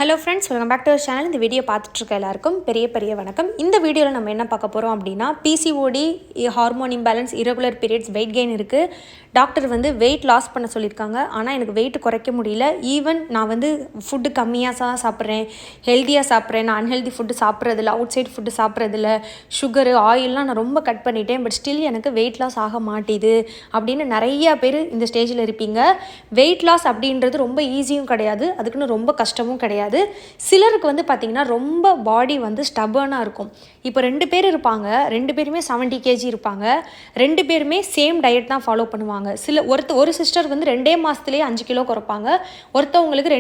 Hello friends, welcome back to our channel. இந்த video பார்த்துட்ருக்க எல்லாருக்கும் பெரிய வணக்கம். இந்த வீடியோவில் நம்ம என்ன பார்க்க போகிறோம் அப்படின்னா, PCOD, hormone imbalance, irregular periods, weight gain இருக்குது. டாக்டர் வெயிட் லாஸ் பண்ண சொல்லியிருக்காங்க. ஆனால் எனக்கு வெயிட் குறைக்க முடியல. ஈவன் நான் ஃபுட்டு கம்மியாக தான் சாப்பிட்றேன், ஹெல்த்தியாக சாப்பிட்றேன். நான் அன்ஹெல்தி ஃபுட்டு சாப்பிட்றதில்ல, அவுட் சைட் ஃபுட்டு சாப்பிட்றதில்ல, சுகரு ஆயிலெலாம் நான் ரொம்ப கட் பண்ணிட்டேன். பட் ஸ்டில் எனக்கு வெயிட் லாஸ் ஆக மாட்டேது அப்படின்னு நிறையா பேர் இந்த ஸ்டேஜில் இருப்பீங்க. வெயிட் லாஸ் அப்படின்றது ரொம்ப ஈஸியும் கிடையாது, அதுக்குன்னு ரொம்ப கஷ்டமும் கிடையாது. சிலருக்கு பார்த்திங்கன்னா ரொம்ப பாடி ஸ்டபர்னாக இருக்கும். இப்போ 2 பேர் இருப்பாங்க, 2 பேருமே 70 kg இருப்பாங்க, 2 பேருமே சேம் டயட் தான் ஃபாலோ பண்ணுவாங்க. ஒரு சிஸ்டர் 2 மாதத்துலேயே 5 கிலோ குறைப்பாங்க, ஒருத்தவங்களுக்கு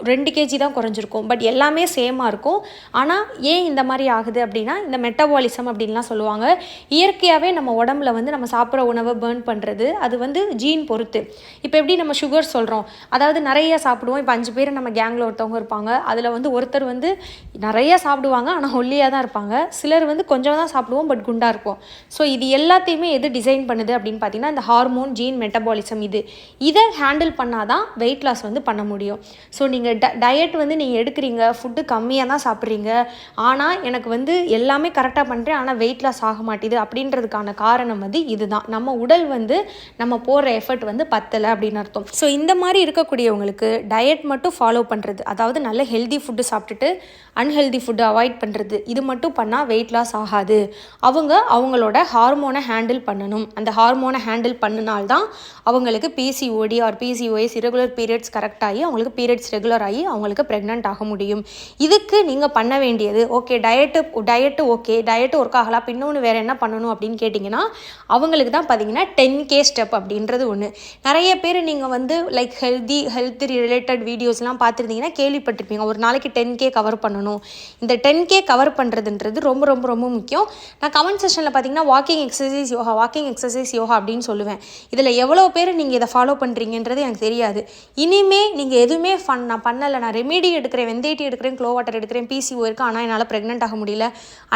2 kg தான் குறைஞ்சிருக்கும். பட் எல்லாமே சேமாக இருக்கும். ஆனால் ஏன் இந்த மாதிரி ஆகுது அப்படின்னா, இந்த மெட்டபாலிசம் அப்படின்லாம் சொல்லுவாங்க. இயற்கையாகவே நம்ம உடம்புல நம்ம சாப்பிட்ற உணவை பேர்ன் பண்ணுறது, அது ஜீன் பொறுத்து. இப்போ எப்படி நம்ம சுகர் சொல்கிறோம், அதாவது நிறைய சாப்பிடுவோம். இப்போ 5 பேர் நம்ம கேங்கில் ஒருத்தவங்க இருப்பாங்க, அதில் ஒருத்தர் நிறையா சாப்பிடுவாங்க ஆனால் ஒல்லியாக தான் இருப்பாங்க. சிலர் கொஞ்சம் தான் சாப்பிடுவோம் பட் குண்டாக இருப்போம். ஸோ இது எல்லாத்தையுமே எது டிசைன் பண்ணுது அப்படின்னு பார்த்தீங்கன்னா, இந்த ஹார்மோன், ஜீன், மெட்டபாலிசம் இதை ஹேண்டில் பண்ணால் தான் வெயிட் லாஸ் பண்ண முடியும். ஸோ நீங்கள் டயட் நீங்கள் எடுக்கிறீங்க, ஃபுட்டு கம்மியாக தான் சாப்பிட்றீங்க, ஆனால் எனக்கு எல்லாமே கரெக்டாக பண்ணுறேன் ஆனால் வெயிட் லாஸ் ஆக மாட்டேது அப்படின்றதுக்கான காரணம் இதுதான். நம்ம உடல் நம்ம போடுற எஃபர்ட் பத்தலை அப்படின்னு அர்த்தம். ஸோ இந்த மாதிரி இருக்கக்கூடியவங்களுக்கு டயட் மட்டும் ஃபாலோ பண்ணுறது, அதாவது நல்ல ஹெல்தி ஃபுட்டு சாப்பிட்டுட்டு அன்ஹெல்தி ஃபுட்டு அவாய்ட் பண்ணுறது, இது மட்டும் பண்ணால் வெயிட் லாஸ் ஆகாது. அவங்களோட ஹார்மோனை ஹேண்டில் பண்ணணும். அந்த ஹார்மோனை ஹேண்டில் பண்ணினால்தான் அவங்களுக்கு PCOD or PCOS, irregular periods கரெக்டாகி அவங்களுக்கு பீரியட்ஸ் ரெகுலர் ஆகி அவங்களுக்கு ப்ரெக்னென்ட் ஆக முடியும். இதுக்கு நீங்கள் பண்ண வேண்டியது, okay diet okay, diet work ஆகலாம், இப்போ இன்னொன்று வேறு என்ன பண்ணணும் அப்படின்னு கேட்டிங்கன்னா, அவங்களுக்கு தான் பார்த்தீங்கன்னா 10K ஸ்டெப் அப்படின்றது ஒன்று. நிறைய பேர் நீங்கள் லைக் ஹெல்த் ரிலேட்டட் வீடியோஸ்லாம் பார்த்துருந்தீங்கன்னா கேள்விப்பட்டிருப்பீங்க, ஒரு நாளைக்கு 10K கவர் பண்ணணும். இந்த 10K கவர் பண்ணுறதுன்றது ரொம்ப ரொம்ப ரொம்ப முக்கியம். நான் கமெண்ட் செஷனில் பார்த்தீங்கன்னா வாக்கிங் எக்ஸசைஸ் யோகா அப்படின்னு சொல்லுவேன். இதில் எவ்வளோ பேர் நீங்கள் இதை ஃபாலோ பண்ணுறீங்கன்றது எனக்கு தெரியாது. இனிமே நீங்கள் எதுவுமே நான் பண்ணலை, நான் ரெமிடி எடுக்கிறேன், வெந்தயட்டி எடுக்கிறேன், க்ளோ வாட்டர் எடுக்கிறேன், பிசிஓ இருக்குது, ஆனால் என்னால் ப்ரெக்னென்ட் ஆக முடியல,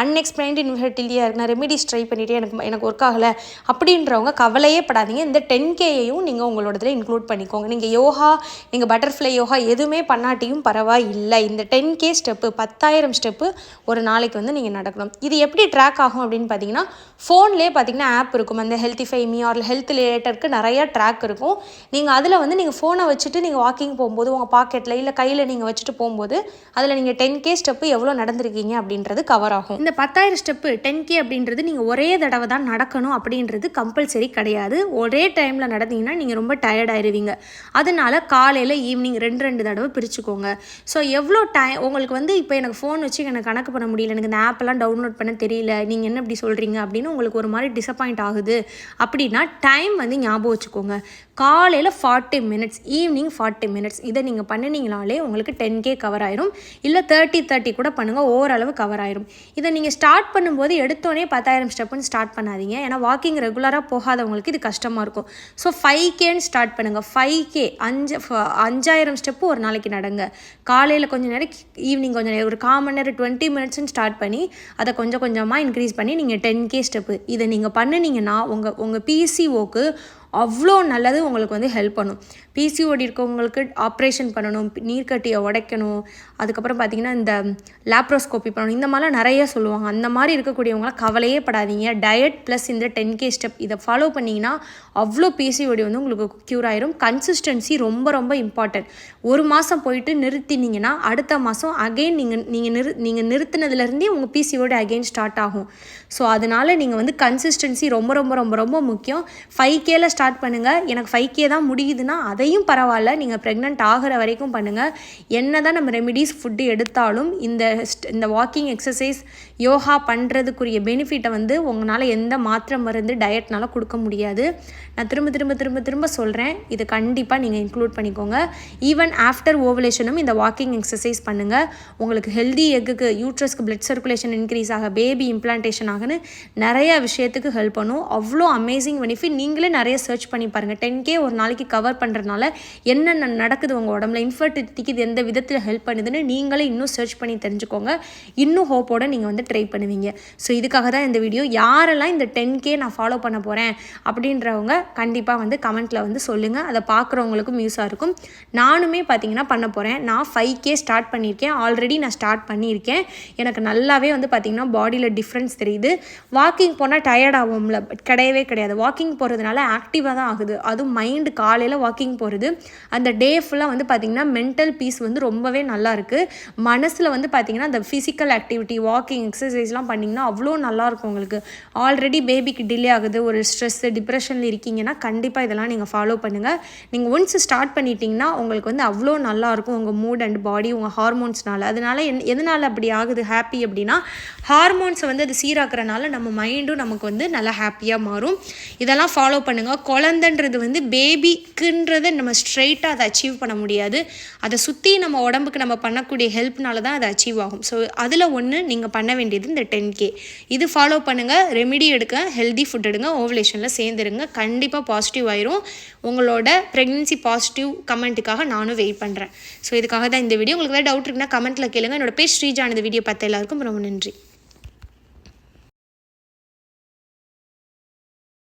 அன்எக்ஸ்பிளைன்டு இன்ஃபெர்டிலிட்டியாக இருக்குது, நான் ரெமிடிஸ் ட்ரை பண்ணிவிட்டு எனக்கு ஒர்க் ஆகலை அப்படின்றவங்க கவலையே படாதீங்க. இந்த 10Kயையும் நீங்கள் உங்களோட இதில் இன்க்ளூட் பண்ணிக்கோங்க. நீங்கள் யோகா, நீங்கள் பட்டர்ஃப்ளை யோகா எதுவுமே பண்ணாட்டியும் பரவாயில்லை. இந்த 10K ஸ்டெப்பு, 10,000 ஸ்டெப்பு ஒரு நாளைக்கு நீங்கள் நடக்கணும். இது எப்படி ட்ராக் ஆகும் அப்படின்னு பார்த்தீங்கன்னா, ஃபோன்லேயே பார்த்தீங்கன்னா ஆப் இருக்கும், அந்த ஹெல்த்திஃபை மீ ஆர் ஹெல்த் ரிலேட்டருக்கு நிறையா ட்ராக் இருக்கும். நீங்கள் அதில் நீங்கள் ஃபோனை வச்சுட்டு நீங்கள் வாக்கிங் போகும்போது உங்கள் பாக்கெட்டில் இல்லை கையில் நீங்கள் வச்சுட்டு போகும்போது அதில் நீங்கள் 10K ஸ்டெப்பு எவ்வளோ நடந்திருக்கீங்க அப்படின்றது கவர் ஆகும். இந்த 10,000 ஸ்டெப்பு 10K அப்படின்றது நீங்கள் ஒரே தடவை தான் நடக்கணும் அப்படின்றது கம்பல்சரி கிடையாது. ஒரே டைமில் நடந்தீங்கன்னா நீங்கள் ரொம்ப டயர்ட் ஆயிடுவீங்க. அதனால காலையில் ஈவினிங் 2 தடவை பிரிச்சுக்கோங்க. ஸோ எவ்வளோ டைம் உங்களுக்கு இப்போ எனக்கு ஃபோன் வச்சு எனக்கு கணக்கு பண்ண முடியல, எனக்கு இந்த ஆப்பெல்லாம் டவுன்லோட் பண்ண தெரியல, நீங்கள் என்ன இப்படி சொல்கிறீங்க அப்படின்னு உங்களுக்கு ஒரு மாதிரி டிசப்பாயிண்ட் ஆகுது அப்படின்னா, டைம் ஞாபகம் வச்சுக்கோங்க. காலையில் 40 மினிட்ஸ், ஈவினிங் 40 மினிட்ஸ், இதை நீங்கள் பண்ணினீங்களாலே உங்களுக்கு 10K கவர் ஆயிரும். இல்லை 30 கூட பண்ணுங்கள், ஓரளவு கவர் ஆயிரும். இதை நீங்கள் ஸ்டார்ட் பண்ணும்போது எடுத்தோடனே 10,000 ஸ்டெப்புன்னு ஸ்டார்ட் பண்ணாதீங்க. ஏன்னா வாக்கிங் ரெகுலராக போகாதவங்களுக்கு இது கஷ்டமாக இருக்கும். ஸோ 5Kன்னு ஸ்டார்ட் பண்ணுங்கள். 5K 5,000 ஸ்டெப்பு ஒரு நாளைக்கு நடங்க. காலையில் கொஞ்சம் நேரம், ஈவினிங் கொஞ்சம் நேரம், ஒரு 1/4 மணி நேரம், 20 மினிட்ஸ்ன்னு ஸ்டார்ட் பண்ணி அதை கொஞ்சம் கொஞ்சமாக இன்க்ரீஸ் பண்ணி நீங்கள் 10K ஸ்டெப்பு இதை நீங்கள் பண்ணினீங்கன்னா உங்கள் பிசிஓக்கு அவ்வளோ நல்லது, உங்களுக்கு ஹெல்ப் பண்ணும். பிசிஓடி இருக்கவங்களுக்கு ஆப்ரேஷன் பண்ணணும், நீர்க்கட்டியை உடைக்கணும், அதுக்கப்புறம் பார்த்திங்கன்னா இந்த லேப்ரோஸ்கோப்பி பண்ணணும், இந்த மாதிரிலாம் நிறைய சொல்லுவாங்க. அந்த மாதிரி இருக்கக்கூடியவங்களாம் கவலையே படாதீங்க. டயட் ப்ளஸ் இந்த 10K ஸ்டெப் இதை ஃபாலோ பண்ணிங்கன்னா அவ்வளோ பிசிஓடி உங்களுக்கு க்யூர் ஆயிரும். கன்சிஸ்டன்சி ரொம்ப ரொம்ப இம்பார்ட்டன்ட். ஒரு மாதம் போயிட்டு நிறுத்தினீங்கன்னா அடுத்த மாதம் அகெயின் நீங்கள் நிறுத்தினதுலேருந்தே உங்கள் பிசிஓடி அகெயின் ஸ்டார்ட் ஆகும். ஸோ அதனால் நீங்கள் கன்சிஸ்டன்சி ரொம்ப ரொம்ப ரொம்ப ரொம்ப முக்கியம். 5Kல ஸ்டார்ட் பண்ணுங்கள். எனக்கு 5K தான் முடியுதுன்னா அதையும் பரவாயில்ல, நீங்கள் ப்ரெக்னென்ட் ஆகிற வரைக்கும் பண்ணுங்கள். என்ன தான் நம்ம ரெமிடிஸ் ஃபுட்டு எடுத்தாலும் இந்த வாக்கிங் எக்ஸசைஸ் யோகா பண்ணுறதுக்குரிய பெனிஃபிட்டை உங்களால் எந்த மாத்திரை மருந்து டயட்னால கொடுக்க முடியாது. நான் திரும்ப சொல்கிறேன், இது கண்டிப்பாக நீங்கள் இன்க்ளூட் பண்ணிக்கோங்க. ஈவன் ஆஃப்டர் ஓவலேஷனும் இந்த வாக்கிங் எக்ஸசைஸ் பண்ணுங்கள். உங்களுக்கு ஹெல்தி எக்குக்கு, யூட்ரஸ்க்கு பிளட் சர்க்குலேஷன் இன்க்ரீஸ் ஆக, பேபி இம்ப்ளான்டேஷன் ஆகுன்னு நிறைய விஷயத்துக்கு ஹெல்ப் பண்ணும். அவ்வளோ அமேசிங் பெனிஃபிட். நீங்களே நிறைய சர்ச் பண்ணி பாருங்கள். 10K ஒரு நாளைக்கு கவர் பண்ணுறதுனால என்னென்ன நடக்குது உங்கள் உடம்புல, இன்ஃபர்டிலிட்டிக்கு இது எந்த விதத்தில் ஹெல்ப் பண்ணுதுன்னு நீங்களே இன்னும் சர்ச் பண்ணி தெரிஞ்சுக்கோங்க. இன்னும் ஹோப்போடு நீங்கள் வந்து ட்ரை பண்ணுவீங்க. ஸோ இதுக்காக தான் இந்த வீடியோ. யாரெல்லாம் இந்த 10K நான் ஃபாலோ பண்ண போகிறேன் அப்படின்றவங்க கண்டிப்பாக வந்து கமெண்ட்டில் வந்து சொல்லுங்கள். அதை பார்க்குறவங்களுக்கும் யூஸாக இருக்கும். நானுமே பார்த்தீங்கன்னா பண்ண போகிறேன். நான் 5K ஸ்டார்ட் பண்ணியிருக்கேன். ஆல்ரெடி நான் ஸ்டார்ட் பண்ணியிருக்கேன். எனக்கு நல்லாவே வந்து பார்த்திங்கன்னா பாடியில் டிஃப்ரென்ஸ் தெரியுது. வாக்கிங் போனால் டயர்ட் ஆகும்ல, கிடையவே கிடையாது. வாக்கிங் போகிறதுனால ஆக்டிவாக தான் ஆகுது. அதுவும் மைண்டு காலையில் வாக்கிங் போகிறது அந்த டே ஃபுல்லாக வந்து பார்த்திங்கன்னா மென்டல் பீஸ் வந்து ரொம்பவே நல்லா இருக்குது. மனசில் வந்து பார்த்திங்கன்னா அந்த ஃபிசிக்கல் ஆக்டிவிட்டி, வாக்கிங், எக்ஸசைஸ்லாம் பண்ணிங்கன்னா அவ்வளோ நல்லாயிருக்கும் உங்களுக்கு. ஆல்ரெடி பேபிக்கு டிலே ஆகுது, ஒரு ஸ்ட்ரெஸ்ஸு, டிப்ரெஷனில் இருக்கீங்கன்னா கண்டிப்பாக இதெல்லாம் நீங்கள் ஃபாலோ பண்ணுங்கள். நீங்கள் ஒன்ஸ் ஸ்டார்ட் பண்ணிட்டீங்கன்னா உங்களுக்கு வந்து அவ்வளோ நல்லாயிருக்கும் உங்கள் மூட் அண்ட் பாடி, உங்கள் ஹார்மோன்ஸ்னால. அதனால எதனால் அப்படி ஆகுது ஹாப்பி அப்படின்னா, ஹார்மோன்ஸை வந்து அது சீராக்கிறனால நம்ம மைண்டும் நமக்கு வந்து நல்லா ஹாப்பியாக மாறும். இதெல்லாம் ஃபாலோ பண்ணுங்கள். குழந்தைன்றது வந்து பேபிக்குன்றதை நம்ம ஸ்ட்ரெயிட்டாக அதை அச்சீவ் பண்ண முடியாது. அதை சுற்றி நம்ம உடம்புக்கு நம்ம பண்ணக்கூடிய ஹெல்ப்னால தான் அது அச்சீவ் ஆகும். ஸோ அதில் ஒன்று நீங்கள் பண்ண வேண்டியது இந்த 10K. இது ஃபாலோ பண்ணுங்கள். ரெமிடி எடுக்க, ஹெல்தி ஃபுட் எடுங்க, ஓவலேஷனில் சேர்ந்துருங்க. கண்டிப்பாக பாசிட்டிவ் ஆயிரும். உங்களோட ப்ரெக்னென்சி பாசிட்டிவ் கமெண்ட்டுக்காக நானும் வெயிட் பண்ணுறேன். ஸோ இதுக்காக தான் இந்த வீடியோ. உங்களுக்கு வேறு டவுட் இருக்குன்னா கமெண்ட்டில் கேளுங்க. என்னோட பேர் ஸ்ரீஜா. இந்த வீடியோ பார்த்த எல்லாருக்கும் ரொம்ப நன்றி.